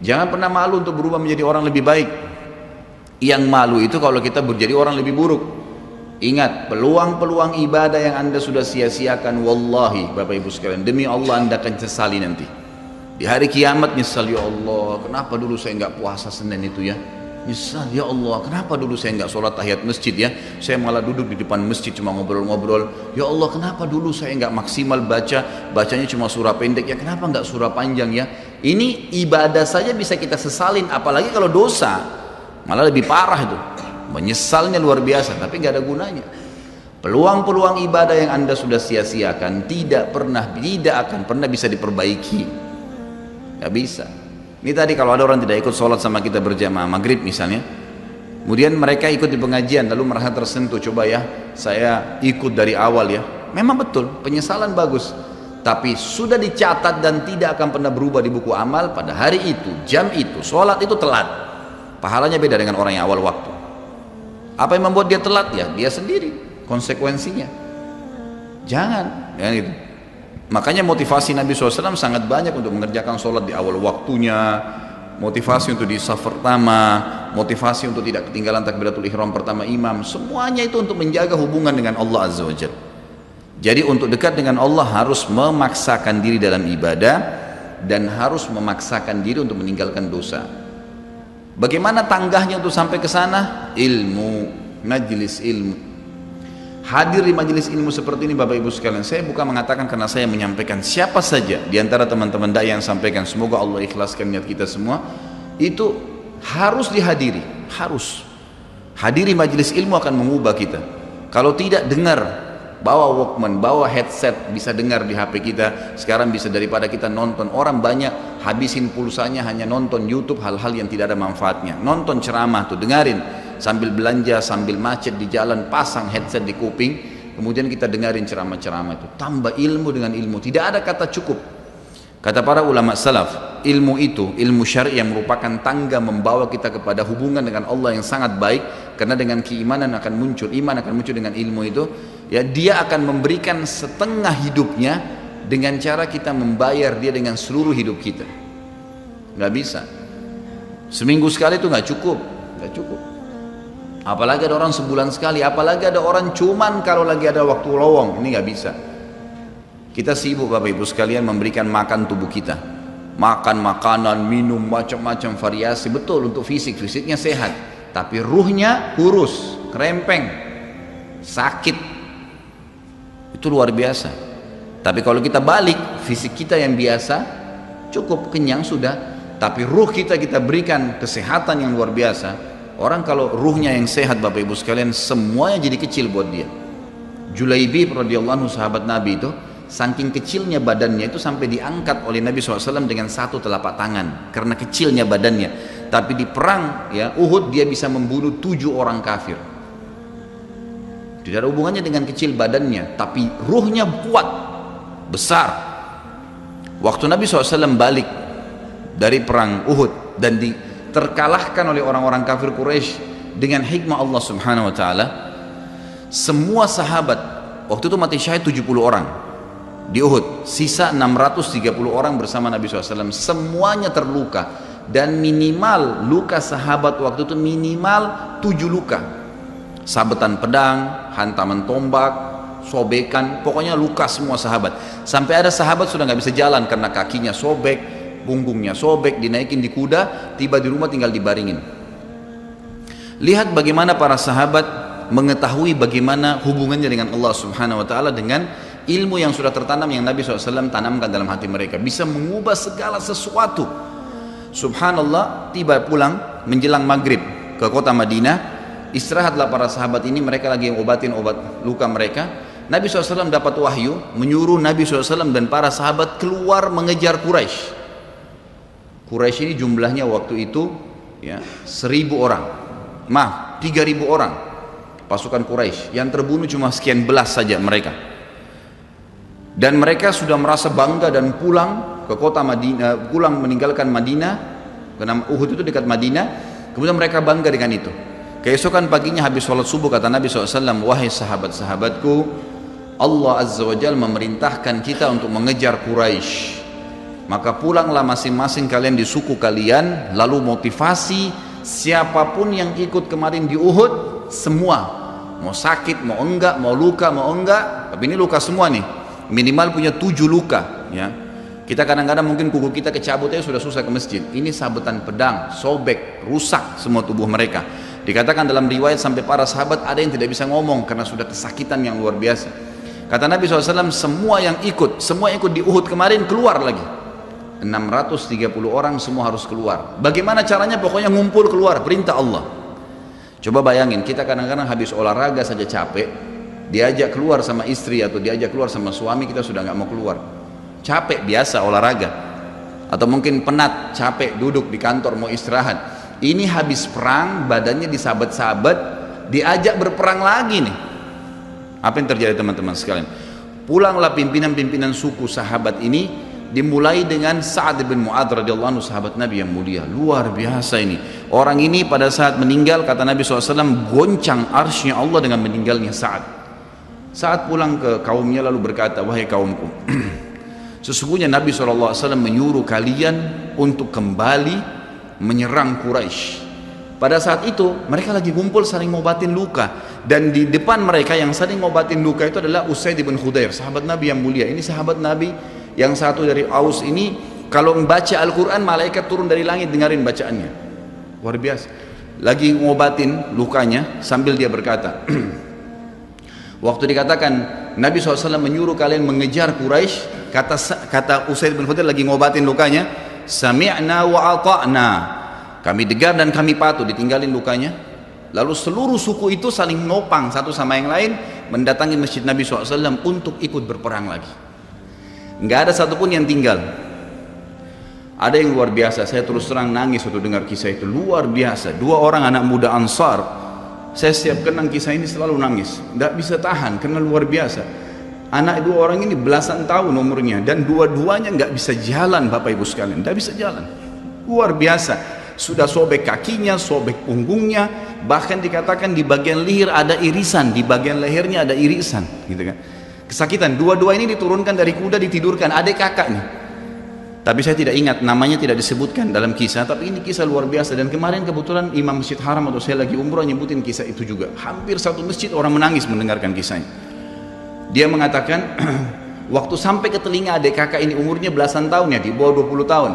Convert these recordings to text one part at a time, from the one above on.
Jangan pernah malu untuk berubah menjadi orang lebih baik. Yang malu itu kalau kita menjadi orang lebih buruk. Ingat, peluang-peluang ibadah yang anda sudah sia-siakan, wallahi Bapak Ibu sekalian, demi Allah anda akan sesali nanti. Di hari kiamat nyesal, ya Allah, kenapa dulu saya nggak puasa Senin itu ya? Nyesal, ya Allah, kenapa dulu saya nggak sholat tahiyat masjid ya? Saya malah duduk di depan masjid cuma ngobrol-ngobrol. Ya Allah, kenapa dulu saya nggak maksimal bacanya cuma surah pendek ya? Kenapa nggak surah panjang ya? Ini ibadah saja bisa kita sesalin, apalagi kalau dosa, malah lebih parah itu. Menyesalnya luar biasa, tapi nggak ada gunanya. Peluang-peluang ibadah yang anda sudah sia-siakan tidak akan pernah bisa diperbaiki. Nggak bisa. Ini tadi kalau ada orang tidak ikut sholat sama kita berjamaah maghrib misalnya, kemudian mereka ikut di pengajian lalu merasa tersentuh, coba ya saya ikut dari awal ya, memang betul penyesalan bagus, tapi sudah dicatat dan tidak akan pernah berubah di buku amal. Pada hari itu, jam itu, sholat itu telat, pahalanya beda dengan orang yang awal waktu. Apa yang membuat dia telat? Ya dia sendiri, konsekuensinya. Jangan gitu. Makanya motivasi Nabi SAW sangat banyak untuk mengerjakan sholat di awal waktunya, motivasi untuk di saf pertama, motivasi untuk tidak ketinggalan takbiratul ihram pertama imam. Semuanya itu untuk menjaga hubungan dengan Allah Azza wa Jalla. Jadi untuk dekat dengan Allah harus memaksakan diri dalam ibadah dan harus memaksakan diri untuk meninggalkan dosa. Bagaimana tangganya untuk sampai ke sana? Ilmu, majlis ilmu. Hadir di majelis ilmu seperti ini Bapak Ibu sekalian, saya bukan mengatakan karena saya menyampaikan, siapa saja di antara teman-teman dai yang sampaikan, semoga Allah ikhlaskan niat kita semua, itu harus dihadiri, harus. Hadiri majelis ilmu akan mengubah kita. Kalau tidak, dengar, bawa Walkman, bawa headset, bisa dengar di HP kita. Sekarang bisa daripada kita nonton, orang banyak habisin pulsanya hanya nonton YouTube hal-hal yang tidak ada manfaatnya. Nonton ceramah tuh, dengarin sambil belanja, sambil macet di jalan, pasang headset di kuping, kemudian kita dengarin ceramah-ceramah itu. Tambah ilmu dengan ilmu, tidak ada kata cukup. Kata para ulama salaf, ilmu itu, ilmu syar'i yang merupakan tangga membawa kita kepada hubungan dengan Allah yang sangat baik, karena dengan keimanan akan muncul, iman akan muncul dengan ilmu itu. Ya, dia akan memberikan setengah hidupnya dengan cara kita membayar dia dengan seluruh hidup kita. Nggak bisa. Seminggu sekali itu nggak cukup, nggak cukup. Apalagi ada orang sebulan sekali, apalagi ada orang cuman kalau lagi ada waktu lowong, ini nggak bisa. Kita sibuk Bapak Ibu sekalian memberikan makan tubuh kita, makan makanan, minum macam-macam variasi, betul untuk fisiknya sehat, tapi ruhnya kurus, kerempeng, sakit, itu luar biasa. Tapi kalau kita balik, fisik kita yang biasa cukup kenyang sudah, tapi ruh kita berikan kesehatan yang luar biasa. Orang kalau ruhnya yang sehat Bapak Ibu sekalian, semuanya jadi kecil buat dia. Julaibib radhiyallahu anhu sahabat Nabi itu, saking kecilnya badannya itu sampai diangkat oleh Nabi SAW dengan satu telapak tangan karena kecilnya badannya. Tapi di perang ya Uhud dia bisa membunuh 7 orang kafir. Tidak ada hubungannya dengan kecil badannya, tapi ruhnya kuat, besar. Waktu Nabi SAW balik dari perang Uhud dan terkalahkan oleh orang-orang kafir Quraisy dengan hikmah Allah Subhanahu wa taala, semua sahabat waktu itu mati syahid 70 orang di Uhud, sisa 630 orang bersama Nabi SAW, semuanya terluka, dan minimal luka sahabat waktu itu minimal 7 luka, sabetan pedang, hantaman tombak, sobekan, pokoknya luka semua sahabat. Sampai ada sahabat sudah nggak bisa jalan karena kakinya sobek, punggungnya sobek, dinaikin di kuda, tiba di rumah tinggal dibaringin. Lihat bagaimana para sahabat mengetahui bagaimana hubungannya dengan Allah Subhanahu wa taala dengan ilmu yang sudah tertanam yang Nabi SAW tanamkan dalam hati mereka, bisa mengubah segala sesuatu. Subhanallah, tiba pulang menjelang maghrib ke kota Madinah, istirahatlah para sahabat ini, mereka lagi obatin obat luka mereka. Nabi SAW dapat wahyu menyuruh Nabi SAW dan para sahabat keluar mengejar Quraisy. Quraisy ini jumlahnya waktu itu ya 1.000 orang, 3.000 orang pasukan Quraisy, yang terbunuh cuma sekian belas saja mereka. Dan mereka sudah merasa bangga dan pulang ke kota Madinah, pulang meninggalkan Madinah, karena Uhud itu dekat Madinah. Kemudian mereka bangga dengan itu. Keesokan paginya habis sholat subuh kata Nabi SAW, wahai sahabat-sahabatku, Allah Azza wa Jalla memerintahkan kita untuk mengejar Quraisy. Maka pulanglah masing-masing kalian di suku kalian, lalu motivasi siapapun yang ikut kemarin di Uhud, semua, mau sakit, mau enggak, mau luka, mau enggak, tapi ini luka semua nih, minimal punya 7 luka ya. Kita kadang-kadang mungkin kuku kita kecabut aja sudah susah ke masjid, ini sabetan pedang, sobek, rusak semua tubuh mereka. Dikatakan dalam riwayat sampai para sahabat ada yang tidak bisa ngomong karena sudah kesakitan yang luar biasa. Kata Nabi SAW, semua yang ikut di Uhud kemarin keluar lagi, 630 orang semua harus keluar. Bagaimana caranya? Pokoknya ngumpul keluar, perintah Allah. Coba bayangin, kita kadang-kadang habis olahraga saja capek, diajak keluar sama istri atau diajak keluar sama suami, kita sudah nggak mau keluar. Capek biasa olahraga, atau mungkin penat, capek duduk di kantor mau istirahat. Ini habis perang, badannya disabet-sabet, diajak berperang lagi nih. Apa yang terjadi teman-teman sekalian? Pulanglah pimpinan-pimpinan suku sahabat ini, dimulai dengan Sa'ad bin Mu'adz radhiyallahu anhu, sahabat Nabi yang mulia, luar biasa ini. Orang ini pada saat meninggal, kata Nabi SAW, goncang arsy Allah dengan meninggalnya Sa'ad. Saat pulang ke kaumnya lalu berkata, wahai kaumku, sesungguhnya Nabi SAW menyuruh kalian untuk kembali menyerang Quraisy. Pada saat itu mereka lagi kumpul saling ngobatin luka, dan di depan mereka yang saling ngobatin luka itu adalah Usaid bin Khudair, sahabat Nabi yang mulia. Ini sahabat Nabi yang satu dari Aus ini, kalau membaca Al-Quran malaikat turun dari langit dengarin bacaannya, luar biasa. Lagi ngobatin lukanya sambil dia berkata, waktu dikatakan Nabi SAW menyuruh kalian mengejar Quraisy, kata Usaid bin Khudair lagi ngobatin lukanya, sami'na wa ata'na, kami dengar dan kami patuh, ditinggalin lukanya. Lalu seluruh suku itu saling nopang satu sama yang lain, mendatangi masjid Nabi SAW untuk ikut berperang lagi. Nggak ada satupun yang tinggal. Ada yang luar biasa, saya terus terang nangis waktu dengar kisah itu, luar biasa. 2 orang anak muda Ansar, saya setiap kenang kisah ini selalu nangis, nggak bisa tahan karena luar biasa. Anak 2 orang ini belasan tahun umurnya, dan dua-duanya nggak bisa jalan, Bapak Ibu sekalian, nggak bisa jalan, luar biasa. Sudah sobek kakinya, sobek punggungnya, bahkan dikatakan di bagian leher ada irisan, di bagian lehernya ada irisan, gitu kan. Kesakitan. Dua-dua ini diturunkan dari kuda, ditidurkan, adik kakaknya. Tapi saya tidak ingat, namanya tidak disebutkan dalam kisah, tapi ini kisah luar biasa. Dan kemarin kebetulan Imam Masjid Haram atau saya lagi umroh nyebutin kisah itu juga. Hampir satu masjid orang menangis mendengarkan kisahnya. Dia mengatakan, waktu sampai ke telinga adik kakak ini, umurnya belasan tahun ya, di bawah 20 tahun.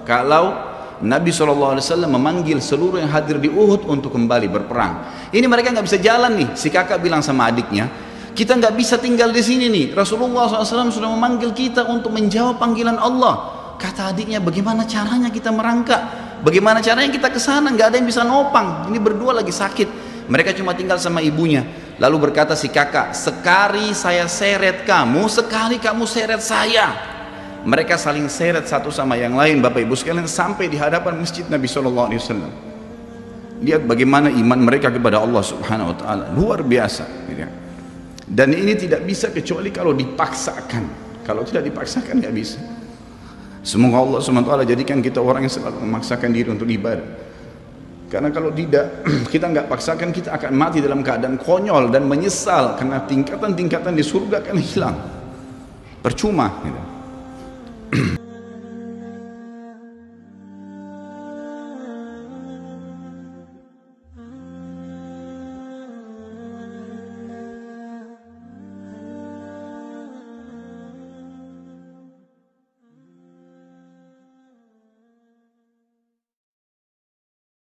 Kalau Nabi SAW memanggil seluruh yang hadir di Uhud untuk kembali berperang. Ini mereka nggak bisa jalan nih. Si kakak bilang sama adiknya, kita nggak bisa tinggal di sini nih. Rasulullah SAW sudah memanggil kita untuk menjawab panggilan Allah. Kata adiknya, bagaimana caranya kita merangkak? Bagaimana caranya kita ke sana? Nggak ada yang bisa nopang. Ini berdua lagi sakit. Mereka cuma tinggal sama ibunya. Lalu berkata si kakak, sekali saya seret kamu, sekali kamu seret saya. Mereka saling seret satu sama yang lain, Bapak Ibu sekalian, sampai di hadapan masjid Nabi SAW. Lihat bagaimana iman mereka kepada Allah Subhanahu Wa Taala, luar biasa. Dan ini tidak bisa kecuali kalau dipaksakan. Kalau tidak dipaksakan nggak bisa. Semoga Allah SWT jadikan kita orang yang selalu memaksakan diri untuk ibadah. Karena kalau tidak, kita nggak paksakan, kita akan mati dalam keadaan konyol dan menyesal, karena tingkatan-tingkatan di surga akan hilang. Percuma gitu.